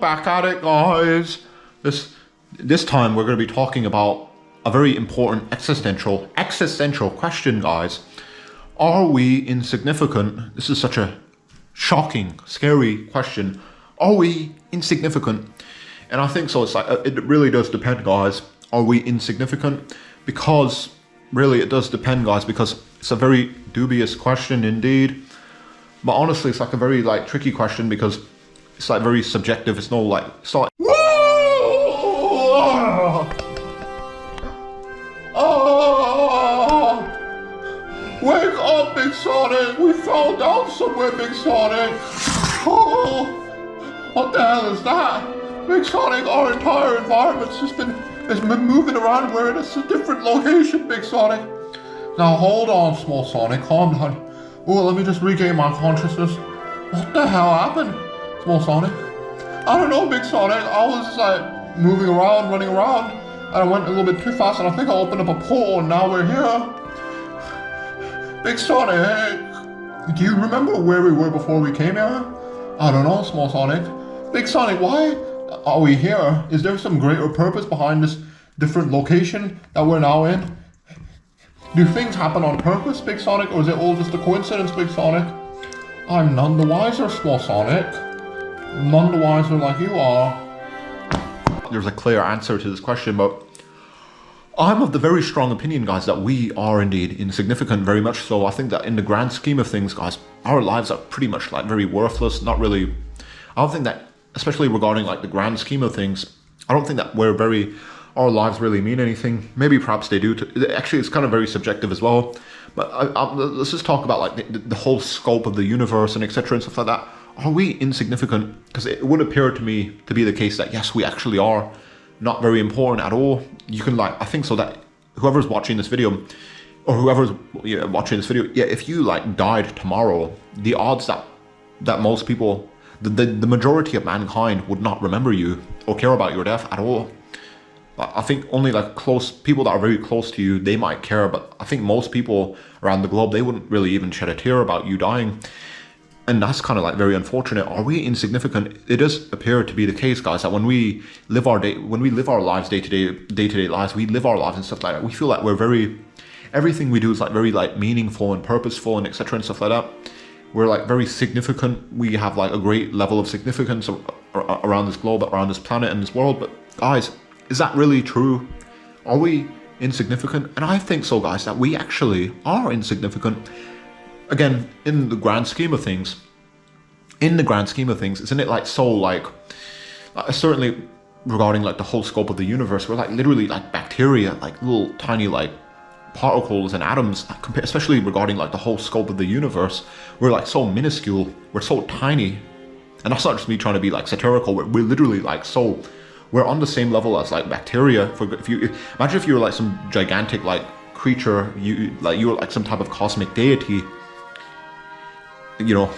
back at it, guys. This time we're going to be talking about a very important existential question, guys. Are we insignificant? This is such a shocking, scary question. Are we insignificant? And I think so. It's like, it really does depend, guys. Are we insignificant? Because really it does depend, guys, because it's a very dubious question indeed. But honestly, it's like a very like tricky question because it's like very subjective. It's no like, it's not like, wake up, Big Sonic! We fell down somewhere, Big Sonic! Oh, what the hell is that? Big Sonic, our entire environment's just been moving around. We're in a different location, Big Sonic. Now hold on, Small Sonic, calm down. Oh, let me just regain my consciousness. What the hell happened, Small Sonic? I don't know, Big Sonic. I was just like moving around, running around, and I went a little bit too fast, and I think I opened up a portal, and now we're here. Big Sonic, do you remember where we were before we came here? I don't know, Small Sonic. Big Sonic, why are we here? Is there some greater purpose behind this different location that we're now in? Do things happen on purpose, Big Sonic, or is it all just a coincidence, Big Sonic? I'm none the wiser, Small Sonic. None the wiser like you are. There's a clear answer to this question, but I'm of the very strong opinion, guys, that we are indeed insignificant, very much so. I think that in the grand scheme of things, guys, our lives are pretty much like very worthless. Not really, I don't think that, especially regarding like the grand scheme of things, I don't think that our lives really mean anything. Maybe perhaps they do. Actually, it's kind of very subjective as well. But let's just talk about like the whole scope of the universe and etc. and stuff like that. Are we insignificant? Because it would appear to me to be the case that yes, we actually are not very important at all. You can like, I think so that whoever's watching this video, or whoever's watching this video, yeah, if you like died tomorrow, the odds that most people, the majority of mankind would not remember you or care about your death at all. I think only like close people that are very close to you, they might care, but I think most people around the globe, they wouldn't really even shed a tear about you dying. And that's kind of like very unfortunate. Are we insignificant? It does appear to be the case, guys, that when we live our lives, day-to-day lives, we live our lives and stuff like that, we feel like everything we do is like very like meaningful and purposeful and etc. and stuff like that. We're like very significant. We have like a great level of significance around this globe, around this planet and this world. But guys, is that really true? Are we insignificant? And I think so, guys, that we actually are insignificant. Again, in the grand scheme of things, isn't it like so like certainly regarding like the whole scope of the universe, we're like literally like bacteria, like little tiny like particles and atoms, especially regarding like the whole scope of the universe. We're like so minuscule, we're so tiny. And that's not just me trying to be like satirical, we're literally like so, we're on the same level as like bacteria. Imagine if you were like some gigantic like creature, you were like some type of cosmic deity, you know,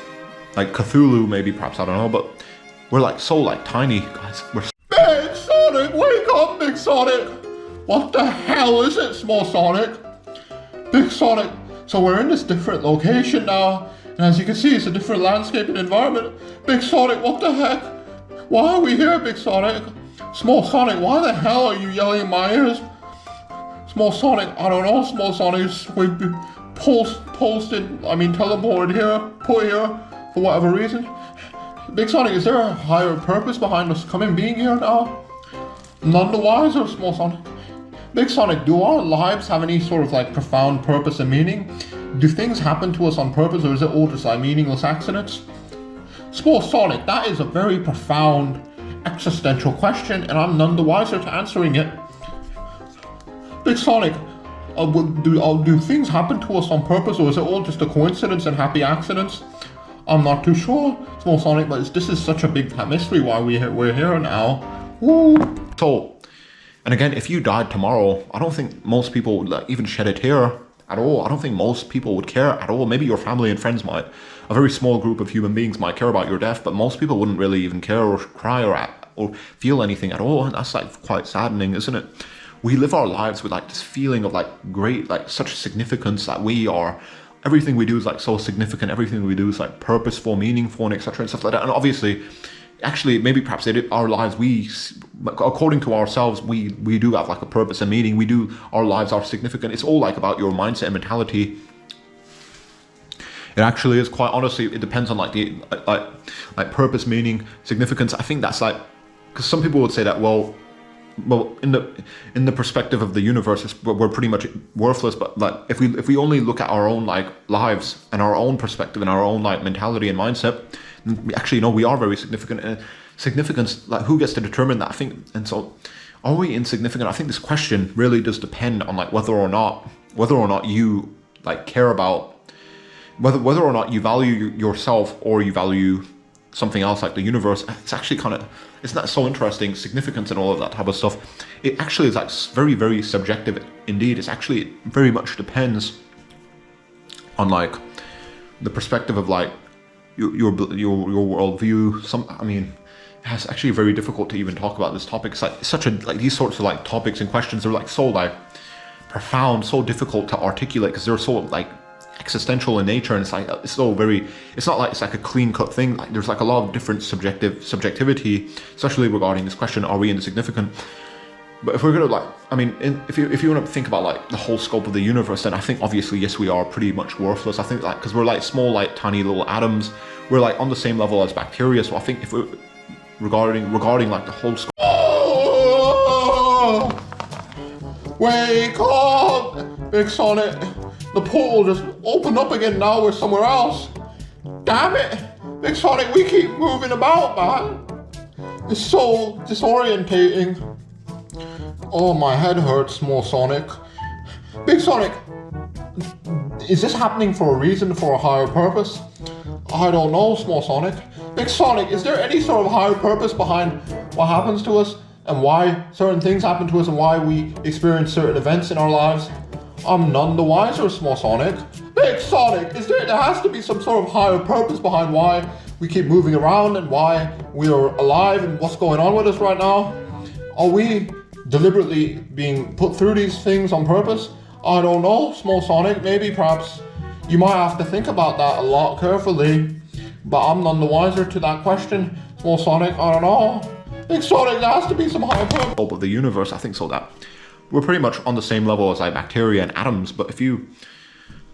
like Cthulhu maybe, perhaps, I don't know, but we're like so like tiny, guys. We're Big Sonic, wake up, Big Sonic! What the hell is it, Small Sonic? Big Sonic, so we're in this different location now, and as you can see, it's a different landscape and environment. Big Sonic, what the heck? Why are we here, Big Sonic? Small Sonic, why the hell are you yelling in my ears? Small Sonic, I don't know, Small Sonic, we've been teleported here, put here, for whatever reason. Big Sonic, is there a higher purpose behind us being here now? None the wiser, Small Sonic. Big Sonic, do our lives have any sort of like profound purpose and meaning? Do things happen to us on purpose, or is it all just like meaningless accidents? Small Sonic, that is a very profound existential question, and I'm none the wiser to answering it. Big Sonic, do things happen to us on purpose, or is it all just a coincidence and happy accidents? I'm not too sure, Small Sonic, but this is such a big mystery why we're here now. Woo! So, and again, if you died tomorrow, I don't think most people would like even shed a tear at all. I don't think most people would care at all. Maybe your family and friends might. A very small group of human beings might care about your death, but most people wouldn't really even care or cry or feel anything at all. And that's like quite saddening, isn't it? We live our lives with like this feeling of like great, like such significance that we are. Everything we do is like so significant. Everything we do is like purposeful, meaningful, and etc. and stuff like that. And obviously, actually, maybe perhaps our lives, according to ourselves, we do have like a purpose and meaning. Our lives are significant. It's all like about your mindset and mentality. It actually is, quite honestly. It depends on like the like purpose, meaning, significance. I think that's like, because some people would say that, well, in the perspective of the universe, we're pretty much worthless. But like, if we only look at our own like lives and our own perspective and our own like mentality and mindset, actually, no, we are very significant. And significance, like, who gets to determine that? I think, and so, are we insignificant? I think this question really does depend on like whether or not you like care about whether or not you value yourself or you value something else like the universe. It's actually isn't that so interesting? Significance and all of that type of stuff. It actually is like very, very subjective indeed. It's actually, it very much depends on like the perspective of like your worldview. I mean, it's actually very difficult to even talk about this topic. It's like these sorts of like topics and questions are like so like profound, so difficult to articulate because they're so like existential in nature, and it's not like it's like a clean cut thing. Like, there's like a lot of different subjectivity, especially regarding this question, are we insignificant? But if we're gonna like, I mean, if you want to think about like the whole scope of the universe, then I think obviously yes, we are pretty much worthless. I think like, because we're like small, like tiny little atoms, we're like on the same level as bacteria. So I think if we're regarding like the whole scope. Oh! Wake up, Big Sonic. The portal just opened up again. Now we're somewhere else. Damn it, Big Sonic, we keep moving about, man. It's so disorientating. Oh, my head hurts, Small Sonic. Big Sonic, is this happening for a reason, for a higher purpose? I don't know, Small Sonic. Big Sonic, is there any sort of higher purpose behind what happens to us and why certain things happen to us and why we experience certain events in our lives? I'm none the wiser, Small Sonic. Big Sonic, there has to be some sort of higher purpose behind why we keep moving around and why we are alive and what's going on with us right now? Are we deliberately being put through these things on purpose? I don't know, Small Sonic. Maybe perhaps you might have to think about that a lot carefully, but I'm none the wiser to that question, Small Sonic. I don't know. Big Sonic, there has to be some higher purpose. Of the universe, I think so that we're pretty much on the same level as like bacteria and atoms. But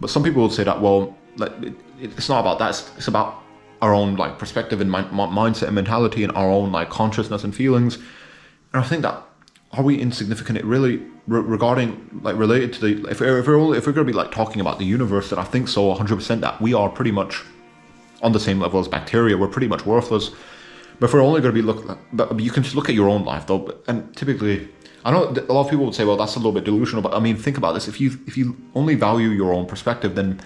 some people would say that, well, like, it's not about that. It's about our own like perspective and mindset and mentality and our own like consciousness and feelings. And I think that, are we insignificant? It really regarding like related to the if we're going to be like talking about the universe, that I think so 100% that we are pretty much on the same level as bacteria. We're pretty much worthless. But if we're only going to be but you can just look at your own life though, and typically, I know a lot of people would say, well, that's a little bit delusional, but I mean, think about this. If you only value your own perspective, then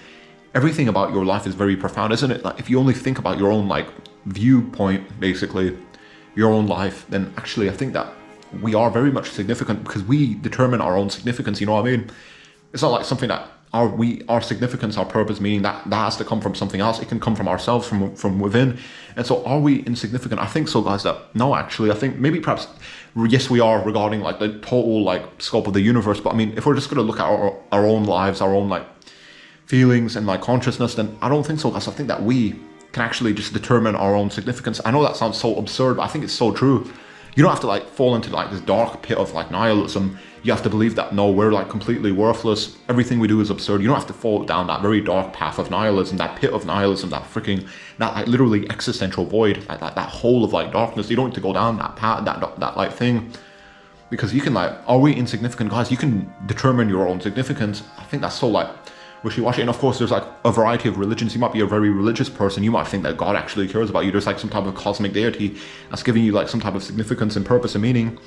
everything about your life is very profound, isn't it? Like, if you only think about your own like viewpoint, basically, your own life, then actually I think that we are very much significant because we determine our own significance. You know what I mean? It's not like something that our significance, our purpose, meaning that has to come from something else. It can come from ourselves, from within. And so, are we insignificant? I think so, guys. That no, actually, I think maybe perhaps yes, we are regarding like the total like scope of the universe. But I mean, if we're just going to look at our own lives, our own like feelings and like consciousness, then I don't think so, guys. I think that we can actually just determine our own significance. I know that sounds so absurd, but I think it's so true. You don't have to like fall into like this dark pit of like nihilism. You have to believe that no, we're like completely worthless. Everything we do is absurd. You don't have to fall down that very dark path of nihilism, that pit of nihilism, that like literally existential void, like that hole of like darkness. You don't need to go down that path, that like thing, because you can like, are we insignificant, guys? You can determine your own significance. I think that's so like wishy-washy. And of course, there's like a variety of religions. You might be a very religious person. You might think that God actually cares about you. There's like some type of cosmic deity that's giving you like some type of significance and purpose and meaning.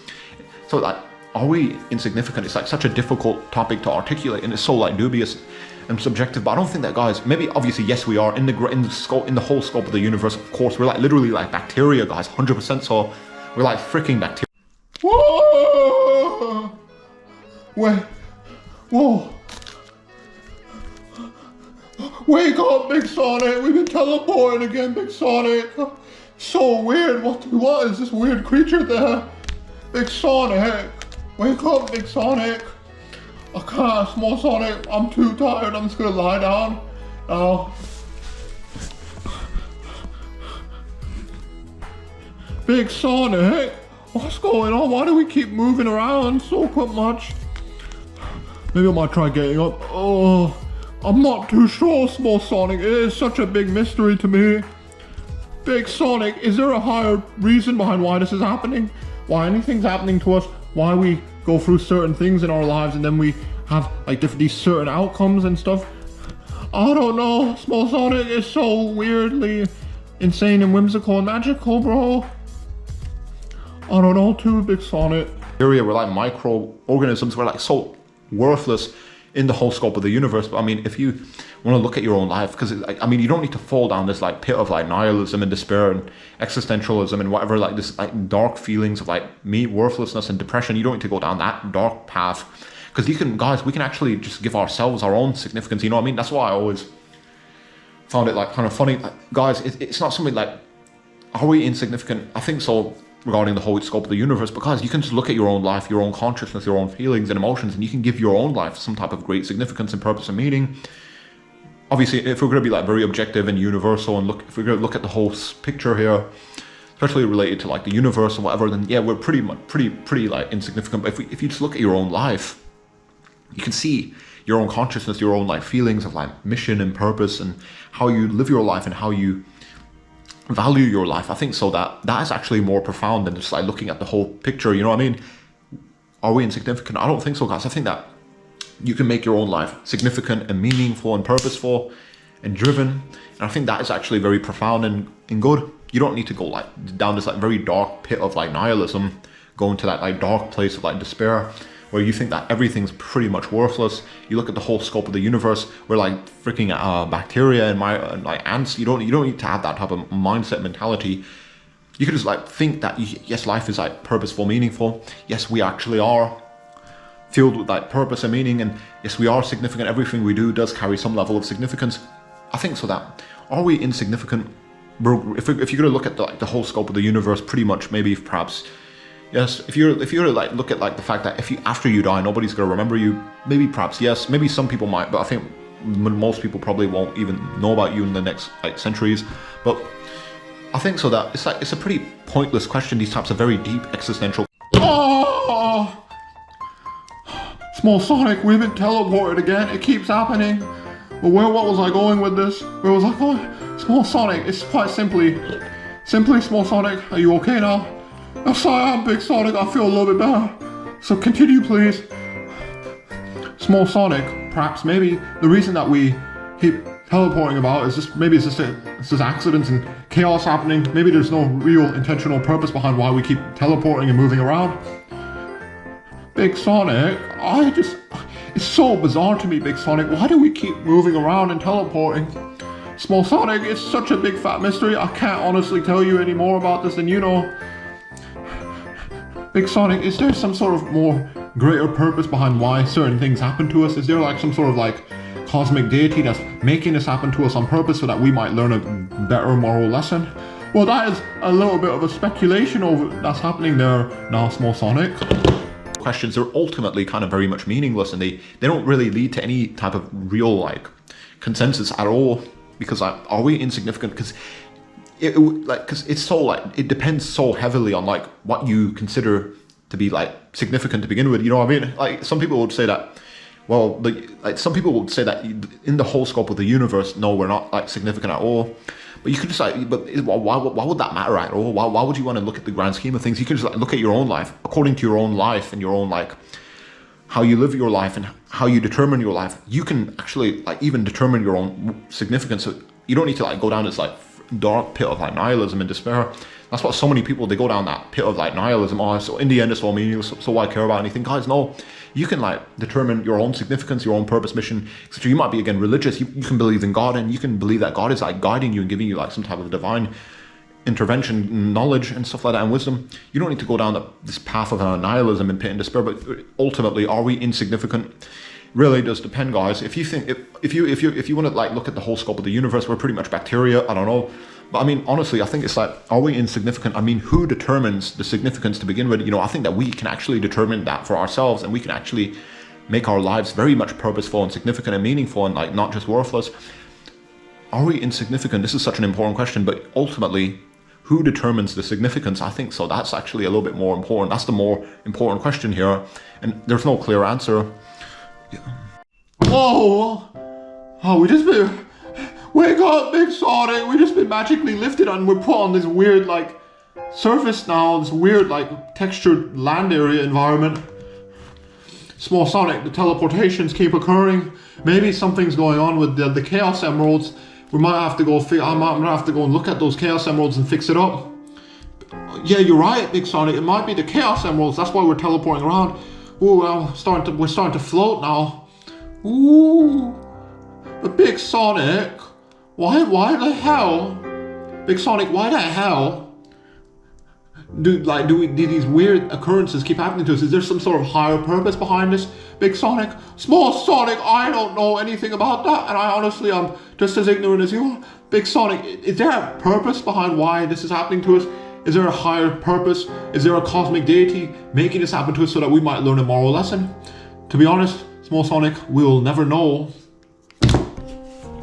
So like, are we insignificant? It's like such a difficult topic to articulate, and it's so like dubious and subjective. But I don't think that, guys. Maybe obviously yes, we are in the whole scope of the universe. Of course, we're like literally like bacteria, guys, 100%. So we're like freaking bacteria. Whoa! Wait! Whoa! Wake up, Big Sonic! We've been teleporting again, Big Sonic! So weird, what is this weird creature there? Big Sonic! Wake up, Big Sonic! I can't, Small Sonic, I'm too tired, I'm just gonna lie down now. Big Sonic, what's going on? Why do we keep moving around so much? Maybe I might try getting up. Oh, I'm not too sure, Small Sonic. It is such a big mystery to me. Big Sonic, is there a higher reason behind why this is happening? Why anything's happening to us? Why we go through certain things in our lives and then we have like these certain outcomes and stuff? I don't know. Small Sonic is so weirdly insane and whimsical and magical, bro. I don't know too, Big Sonic. We're like microorganisms. We're like so worthless in the whole scope of the universe. But I mean, if you want to look at your own life, because I mean, you don't need to fall down this like pit of like nihilism and despair and existentialism and whatever, like this like dark feelings of like worthlessness and depression. You don't need to go down that dark path, because we can actually just give ourselves our own significance. You know what I mean? That's why I always found it like kind of funny. Like, guys, it's not something like, are we insignificant? I think so, regarding the whole scope of the universe, because you can just look at your own life, your own consciousness, your own feelings and emotions, and you can give your own life some type of great significance and purpose and meaning. Obviously, if we're going to be like very objective and universal, and if we're going to look at the whole picture here, especially related to like the universe or whatever, then yeah, we're pretty like insignificant. But if you just look at your own life, you can see your own consciousness, your own like feelings of like mission and purpose, and how you live your life and how you value your life. I think so that is actually more profound than just like looking at the whole picture. You know what I mean? Are we insignificant? I don't think so, guys. I think that you can make your own life significant and meaningful and purposeful and driven, and I think that is actually very profound and good. You don't need to go like down this like very dark pit of like nihilism, go into that like dark place of like despair, where you think that everything's pretty much worthless. You look at the whole scope of the universe, where like freaking bacteria and like ants. You don't need to have that type of mindset mentality. You can just like think that yes, life is like purposeful, meaningful. Yes, we actually are filled with like purpose and meaning, and yes, we are significant. Everything we do does carry some level of significance. I think so. That are we insignificant? If you're going to look at the whole scope of the universe, pretty much, maybe perhaps. Yes, if you're to like look at like the fact that after you die, nobody's gonna remember you. Maybe perhaps yes, maybe some people might, but I think most people probably won't even know about you in the next like centuries. But I think so that it's a pretty pointless question. These types of very deep existential. Oh, Small Sonic, we've been teleported again. It keeps happening. But what was I going with this? Where was I going? Small Sonic, it's quite simply Small Sonic. Are you okay now? Yes, I am, Big Sonic. I feel a little bit better. So continue, please. Small Sonic, perhaps maybe the reason that we keep teleporting about is just accidents and chaos happening. Maybe there's no real intentional purpose behind why we keep teleporting and moving around. Big Sonic, it's so bizarre to me, Big Sonic. Why do we keep moving around and teleporting? Small Sonic, it's such a big fat mystery. I can't honestly tell you any more about this than you know. Big Sonic, is there some sort of more greater purpose behind why certain things happen to us? Is there like some sort of like cosmic deity that's making this happen to us on purpose so that we might learn a better moral lesson? Well, that is a little bit of a speculation over that's happening there now, Small Sonic. Questions are ultimately kind of very much meaningless, and they don't really lead to any type of real like consensus at all, because like, are we insignificant? Because it's so like, it depends so heavily on like what you consider to be like significant to begin with. You know what I mean? Like some people would say that, well, some people would say that in the whole scope of the universe, no, we're not like significant at all. But you could just like, but why would that matter at all? Why would you want to look at the grand scheme of things? You can just like look at your own life, according to your own life and your own like how you live your life and how you determine your life. You can actually like even determine your own significance. So you don't need to like go down this like dark pit of like nihilism and despair. That's what so many people, they go down that pit of like nihilism. Oh, so in the end it's all meaningless, so why care about anything? Guys, no, you can like determine your own significance, your own purpose, mission, etc. You might be again religious, you can believe in God, and you can believe that God is like guiding you and giving you like some type of divine intervention, knowledge and stuff like that, and wisdom. You don't need to go down this path of nihilism and pit and despair. But ultimately, are we insignificant? Really does depend, guys. If you think if you want to like look at the whole scope of the universe, we're pretty much bacteria. I don't know, but I mean honestly, I think it's like, are we insignificant? I mean, who determines the significance to begin with? You know, I think that we can actually determine that for ourselves, and we can actually make our lives very much purposeful and significant and meaningful, and like not just worthless. Are we insignificant? This is such an important question, but ultimately, who determines the significance? I think so. That's actually a little bit more important. That's the more important question here. And there's no clear answer. Whoa! Oh, we just been... Wake up, Big Sonic! We just been magically lifted and we're put on this weird, like, surface now. This weird, like, textured land area environment. Small Sonic, the teleportations keep occurring. Maybe something's going on with the Chaos Emeralds. We might have to go I'm gonna have to go and look at those Chaos Emeralds and fix it up. Yeah, you're right, Big Sonic. It might be the Chaos Emeralds. That's why we're teleporting around. Ooh, we're starting to float now. Ooh, but Big Sonic, why the hell? Big Sonic, why the hell? Do these weird occurrences keep happening to us? Is there some sort of higher purpose behind this, Big Sonic? Small Sonic, I don't know anything about that, and I honestly am just as ignorant as you are. Big Sonic, is there a purpose behind why this is happening to us? Is there a higher purpose? Is there a cosmic deity making this happen to us so that we might learn a moral lesson? To be honest, Small Sonic, we'll never know.